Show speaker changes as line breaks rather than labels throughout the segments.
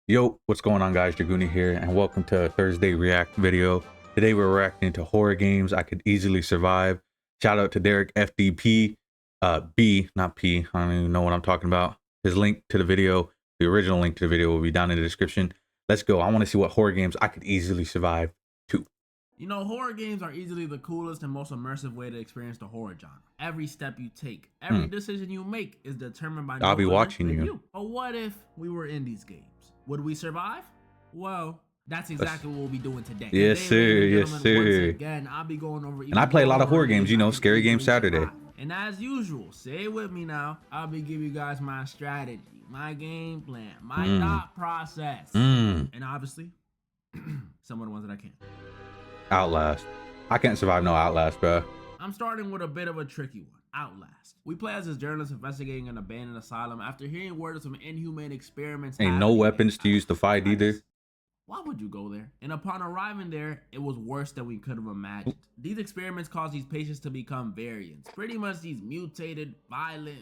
Yo, what's going on, guys? DraAGoony here, and welcome to a Thursday React video. Today we're reacting to horror games I could easily survive. Shout out to Derek FDP, B, not P. I don't even know what I'm talking about. His link to the video, the original link to the video, will be down in the description. Let's go. I want to see what horror games I could easily survive too.
You know, horror games are easily the coolest and most immersive way to experience the horror genre. Every step you take, every decision you make is determined by
I'll be watching
than
you.
But what if we were in these games? Would we survive? Well, that's exactly what we'll be doing today.
Yes, sir. Yes, sir.
Once again, I'll be going over.
And I play a lot of horror games, you know, Scary Game Saturday.
And as usual, say it with me now, I'll be giving you guys my strategy, my game plan, my thought process, and obviously, some of the ones that I can't.
Outlast. I can't survive no Outlast, bro.
I'm starting with a bit of a tricky one. Outlast. We play as this journalist investigating an abandoned asylum after hearing word of some inhumane experiments.
Ain't no weapons to use to fight either.
Why would you go there? And upon arriving there, it was worse than we could have imagined. These experiments caused these patients to become variants. Pretty much these mutated, violent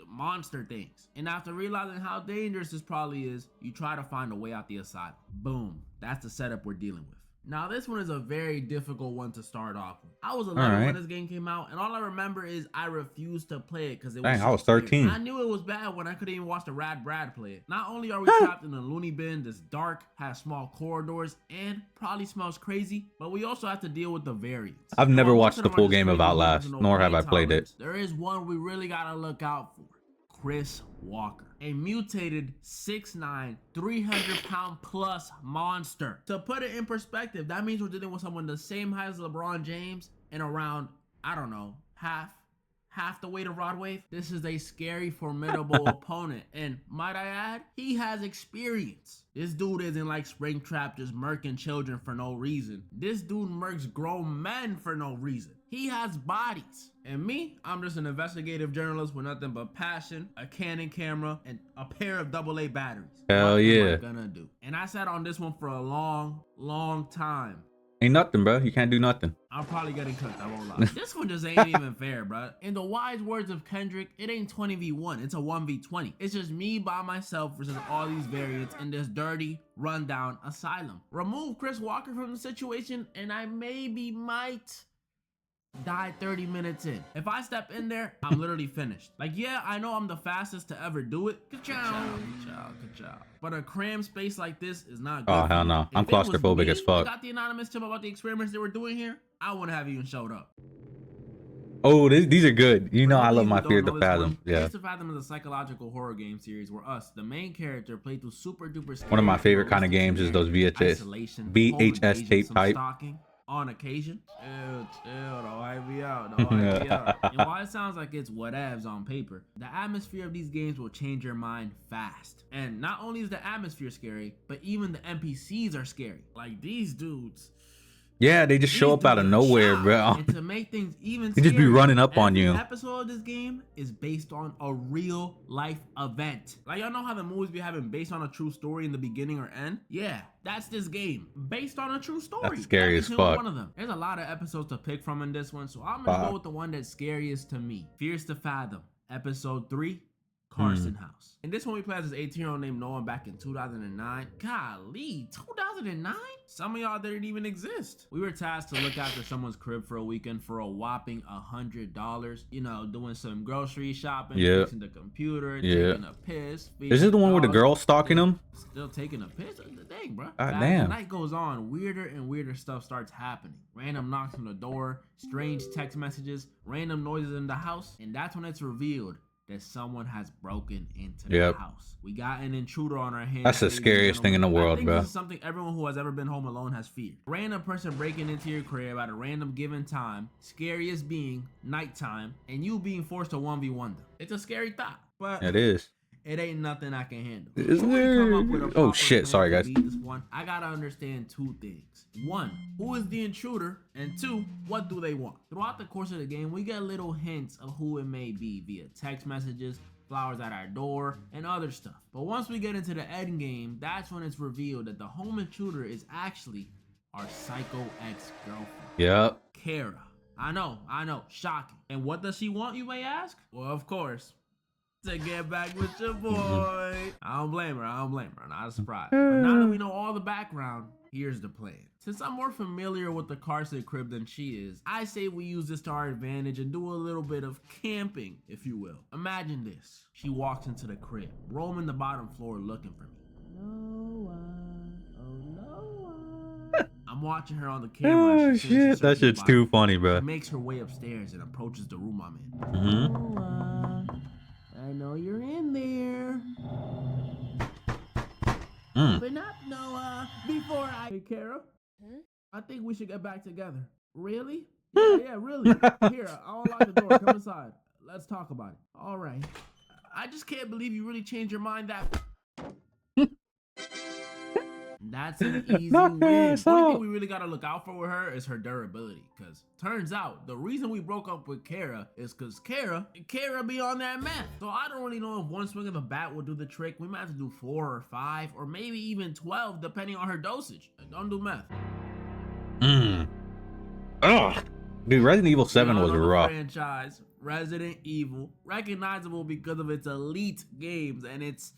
monster things. And after realizing how dangerous this probably is, you try to find a way out the asylum. Boom. That's the setup we're dealing with. Now, this one is a very difficult one to start off with. I was 11 when this game came out, and all I remember is I refused to play it because it was
Dang, I was 13.
I knew it was bad when I couldn't even watch the Rad Brad play it. Not only are we trapped in a loony bin that's dark, has small corridors, and probably smells crazy, but we also have to deal with the variants.
I've never watched the full game of Outlast, nor have I played it.
There is one we really gotta look out for. Chris Walker, a mutated 6'9", 300-pound plus monster. To put it in perspective, that means we're dealing with someone the same height as LeBron James and around, I don't know, half the weight of Rod Wave. This is a scary, formidable opponent, and might I add, he has experience. This dude isn't like Springtrap just murking children for no reason. This dude murks grown men for no reason. He has bodies. And me, I'm just an investigative journalist with nothing but passion, a Canon camera, and a pair of AA batteries.
Hell yeah.
What am I gonna do? And I sat on this one for a long time.
Ain't nothing, bro. You can't do nothing.
I'm probably getting cooked, I won't lie. This one just ain't even fair, bro. In the wise words of Kendrick, it ain't 20v1, it's a 1v20. It's just me by myself versus all these variants in this dirty, rundown asylum. Remove Chris Walker from the situation, and I might die 30 minutes in. If I step in there, I'm literally finished. Like, yeah, I know I'm the fastest to ever do it. Ka-chow. But a crammed space like this is not good.
Oh, hell no. I'm claustrophobic as fuck.
Got the anonymous tip about the experiments they were doing here, I wouldn't have even showed up.
Oh, these are good. You know I love my Fear the Fathom. Yeah.
Fear the Fathom is a psychological horror game series where us, the main character, play through super duper scary.
One of my favorite kind of games is those VHS tape type.
On occasion. Chill, don't hype me out, don't hype me out. And while it sounds like it's whatevs on paper, the atmosphere of these games will change your mind fast. And not only is the atmosphere scary, but even the NPCs are scary. Like these dudes.
Yeah, they just show up out of nowhere, bro.
And to make things even
they just be running up on you.
The episode of this game is based on a real life event. Like, y'all know how the movies be having based on a true story in the beginning or end? Yeah, that's this game, based on a true story.
That's scary as fuck.
One of them. There's a lot of episodes to pick from in this one, so I'm gonna go with the one that's scariest to me. Fears to Fathom, episode 3. Carson House. In this one, we play as this 18-year-old named Noah back in 2009. Golly, 2009? Some of y'all didn't even exist. We were tasked to look after someone's crib for a weekend for a whopping $100. You know, doing some grocery shopping, fixing the computer, taking a piss.
Is this the one where the girl's stalking him?
Still taking a piss? That's the thing, bro.
As
the night goes on, weirder and weirder stuff starts happening. Random knocks on the door, strange text messages, random noises in the house, and that's when it's revealed that someone has broken into the house. We got an intruder on our hands.
That's the scariest thing in the world, bro.
This is something everyone who has ever been home alone has feared. Random person breaking into your crib at a random given time, scariest being nighttime, and you being forced to 1v1 them. It's a scary thought, but
it is.
It ain't nothing I can handle.
Isn't there? Oh shit, sorry guys.
This one, I gotta understand two things. One, who is the intruder? And two, what do they want? Throughout the course of the game, we get little hints of who it may be via text messages, flowers at our door, and other stuff. But once we get into the end game, that's when it's revealed that the home intruder is actually our psycho ex-girlfriend.
Yep.
Kara. I know, shocking. And what does she want, you may ask? Well, of course, to get back with your boy. I don't blame her. I don't blame her. Not a surprise. But now that we know all the background, here's the plan. Since I'm more familiar with the Carson crib than she is, I say we use this to our advantage and do a little bit of camping, if you will. Imagine this. She walks into the crib, roaming the bottom floor looking for me. Noah, oh Noah. I'm watching her on the camera.
Oh shit, that shit's too funny, bro.
She makes her way upstairs and approaches the room I'm in.
Mm-hmm.
Noah, I know you're in there. Open up, Noah, before I... Hey, Kara? I think we should get back together. Really? Yeah, really. Here, I'll unlock the door. Come inside. Let's talk about it. All right. I just can't believe you really changed your mind that... That's an easy win. The only thing we really gotta look out for with her is her durability. Cause turns out the reason we broke up with Kara is cause Kara be on that meth. So I don't really know if one swing of the bat will do the trick. We might have to do 4 or 5 or maybe even 12 depending on her dosage. Don't do meth.
Ugh. Dude, Resident Evil 7 was rough.
Franchise, Resident Evil, recognizable because of its elite games and its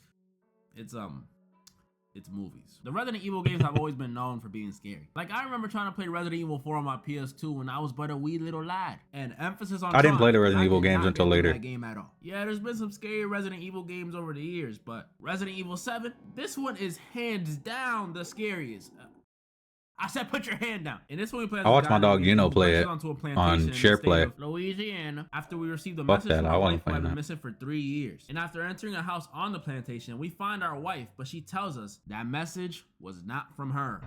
movies. The Resident Evil games have always been known for being scary. Like, I remember trying to play Resident Evil 4 on my PS2 when I was but a wee little lad. And emphasis on
I didn't play the Resident Evil games until later.
That game at all. Yeah, there's been some scary Resident Evil games over the years, but Resident Evil 7, this one is hands down the scariest. I said put your hand down. And this one we play.
I watched my dog play it on SharePlay.
Louisiana. After we received a
Fuck
message
that,
from
I
our
wasn't
wife who had
playing
been
that.
missing for 3 years. And after entering a house on the plantation, we find our wife, but she tells us that message was not from her.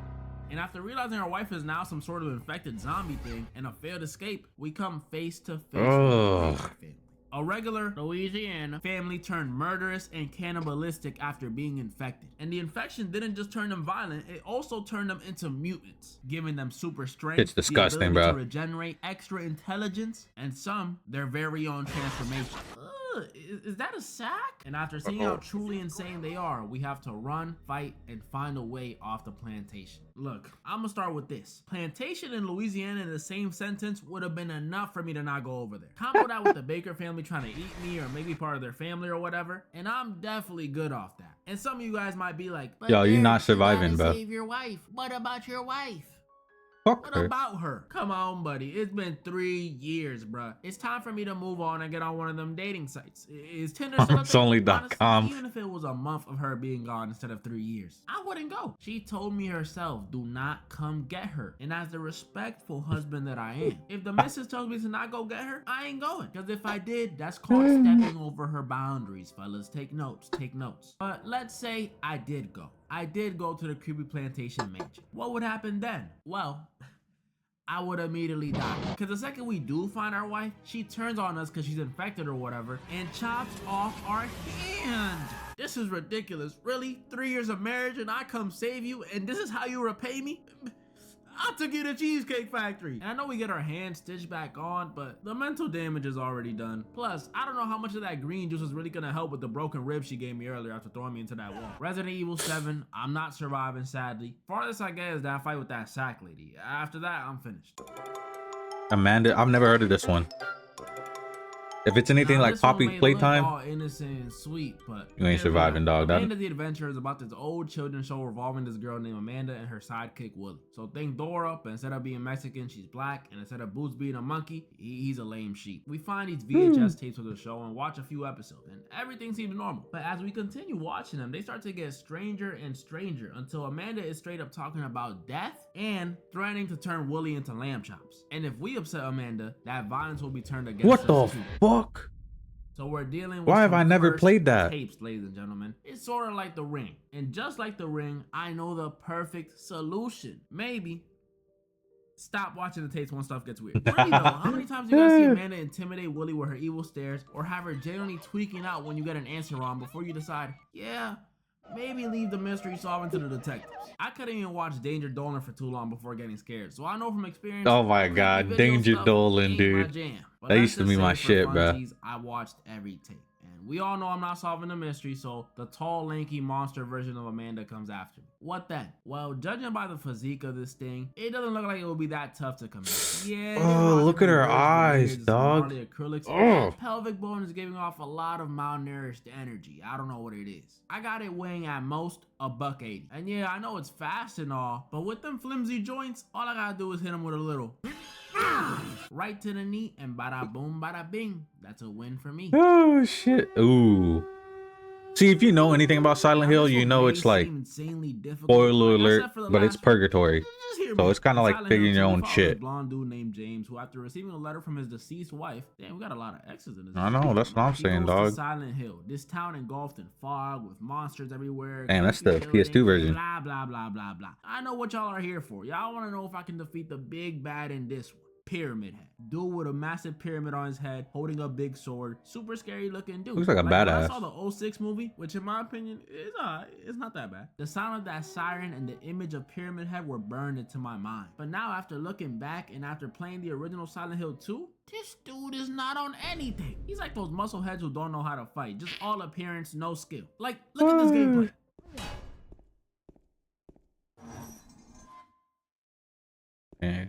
And after realizing our wife is now some sort of infected zombie thing and a failed escape, we come face to face with our family. A regular Louisiana family turned murderous and cannibalistic after being infected. And the infection didn't just turn them violent, it also turned them into mutants, giving them super strength,
It's disgusting,
the ability
bro.
to regenerate, extra intelligence, and some, their very own transformation. Is that a sack? And after seeing how truly insane they are, we have to run, fight, and find a way off the plantation. Look, I'm gonna start with this. Plantation and Louisiana in the same sentence would have been enough for me to not go over there. Combo that with the Baker family trying to eat me or maybe part of their family or whatever, and I'm definitely good off that. And some of you guys might be like, but
yo, you're not surviving, bro.
Save your wife. What about your wife?
Fuck
What
her.
about her? Come on, buddy. It's been 3 years, bruh. It's time for me to move on and get on one of them dating sites. Is Tinder still a thing?
It's only.com.
Honestly, even if it was a month of her being gone instead of 3 years, I wouldn't go. She told me herself, do not come get her. And as the respectful husband that I am, if the missus tells me to not go get her, I ain't going. Because if I did, that's called stepping over her boundaries, fellas. Take notes, take notes. But let's say I did go. I did go to the creepy plantation mansion. What would happen then? Well, I would immediately die. Because the second we do find our wife, she turns on us because she's infected or whatever and chops off our hand. This is ridiculous. Really? 3 years of marriage and I come save you and this is how you repay me? I took you to Cheesecake Factory. And I know we get our hand stitched back on, but the mental damage is already done. Plus, I don't know how much of that green juice is really gonna help with the broken ribs she gave me earlier after throwing me into that wall. Resident Evil 7, I'm not surviving, sadly. Farthest I get is that fight with that sack lady. After that, I'm finished.
Amanda, I've never heard of this one. If it's anything
Now,
like
this one
Poppy
may look
Playtime,
all innocent and sweet, but
you ain't surviving, dog.
Amanda the Adventure is about this old children's show revolving this girl named Amanda and her sidekick Willie. So think Dora, but instead of being Mexican, she's black, and instead of Boots being a monkey, he's a lame sheep. We find these VHS tapes of the show and watch a few episodes, and everything seems normal. But as we continue watching them, they start to get stranger and stranger until Amanda is straight up talking about death and threatening to turn Willie into lamb chops. And if we upset Amanda, that violence will be turned against
what
us
the
too.
fuck?
So we're dealing with
Why have I never played that?
Tapes, ladies and gentlemen. It's sort of like The Ring. And just like The Ring, I know the perfect solution. Maybe stop watching the tapes when stuff gets weird. Really though, how many times you guys see Amanda intimidate Willie with her evil stares or have her genuinely tweaking out when you get an answer wrong before you decide, yeah, maybe leave the mystery solving to the detectives. I couldn't even watch Danger Dolan for too long before getting scared. So I know from experience.
Oh my god, Danger Dolan, dude. That used to be my shit, bro.
I watched every tape. And And we all know I'm not solving the mystery, so the tall, lanky monster version of Amanda comes after me. What then? Well, judging by the physique of this thing, it doesn't look like it would be that tough to come at. Yeah,
Oh, look at her eyes, dog.
Acrylics.
Oh.
That pelvic bone is giving off a lot of malnourished energy. I don't know what it is. I got it weighing at most $180. And yeah, I know it's fast and all, but with them flimsy joints, all I gotta do is hit him with a little right to the knee, and bada boom, bada bing. That's a win for me.
Oh shit. Ooh. See, if you know anything about Silent Hill, you know it's like spoiler alert, but it's purgatory. So it's kind of like figuring your own shit.
Blonde dude named James, who after receiving a letter from his deceased wife, damn, we got a lot of X's in this.
I know, that's what I'm saying, dog.
Silent Hill, this town engulfed in fog with monsters everywhere.
Damn, that's the PS2 version.
Blah blah blah blah blah. I know what y'all are here for. Y'all want to know if I can defeat the big bad in this one. Pyramid Head. Dude with a massive pyramid on his head, holding a big sword. Super scary looking dude.
Looks like a badass.
I saw the 06 movie, which in my opinion is it's not that bad. The sound of that siren and the image of Pyramid Head were burned into my mind. But now after looking back and after playing the original Silent Hill 2, this dude is not on anything. He's like those muscle heads who don't know how to fight. Just all appearance, no skill. Like, look at this gameplay.
Yeah.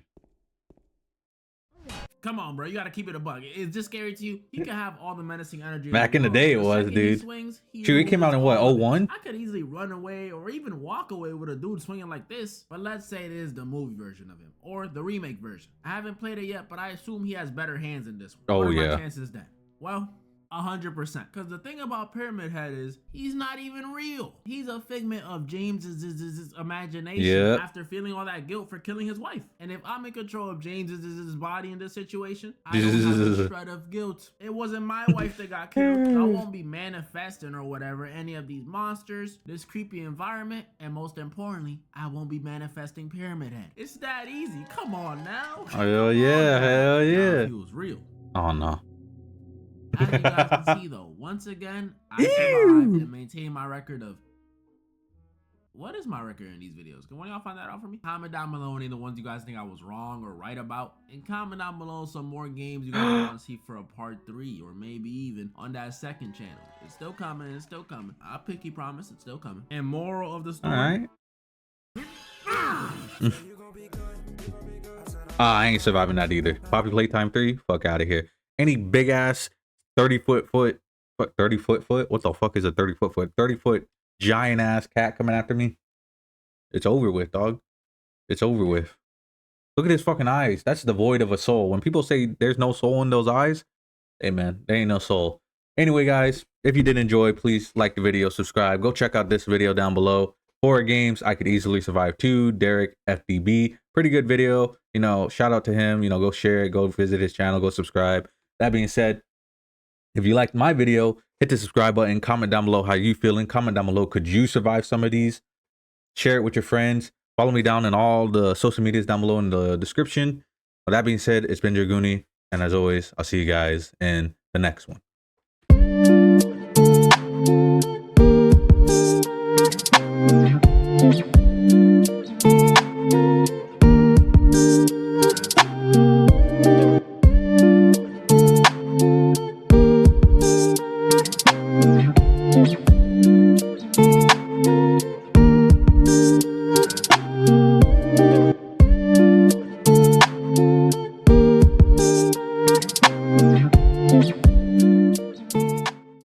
Come on, bro. You gotta keep it a bug. Is this scary to you? He can have all the menacing energy.
Back in the day, it was, dude. Shoot, it came out in what, 01?
I could easily run away or even walk away with a dude swinging like this. But let's say it is the movie version of him or the remake version. I haven't played it yet, but I assume he has better hands than this one.
Oh,
what are
yeah.
my chances then? Well, 100%. Because the thing about Pyramid Head is he's not even real. He's a figment of James's imagination after feeling all that guilt for killing his wife. And if I'm in control of James's body in this situation, I don't have a shred of guilt. It wasn't my wife that got killed. I won't be manifesting or whatever any of these monsters, this creepy environment, and most importantly, I won't be manifesting Pyramid Head. It's that easy. Come on now.
Hell yeah, hell yeah.
Now, if he was real.
Oh no.
As you guys can see though, once again, I survived and maintained my record of... What is my record in these videos? Can one of y'all find that out for me? Comment down below any of the ones you guys think I was wrong or right about. And comment down below some more games you guys want to see for a part 3 or maybe even on that second channel. It's still coming, it's still coming. I pinky promise it's still coming. And moral of the story.
Alright. I ain't surviving that either. Poppy Playtime 3, fuck out of here. Any big ass 30-foot, what the fuck is a 30-foot giant ass cat coming after me? It's over with, dog. It's over with. Look at his fucking eyes. That's devoid of a soul. When people say there's no soul in those eyes, hey man, there ain't no soul. Anyway, guys, if you did enjoy, please like the video, subscribe. Go check out this video down below. Horror games I could easily survive too. Derek FDB, pretty good video. You know, shout out to him. You know, go share it, go visit his channel, go subscribe. That being said, if you liked my video, hit the subscribe button, comment down below how you feeling, comment down below, could you survive some of these? Share it with your friends. Follow me down in all the social medias down below in the description. With that being said, it's been DraAGoony, and as always, I'll see you guys in the next one.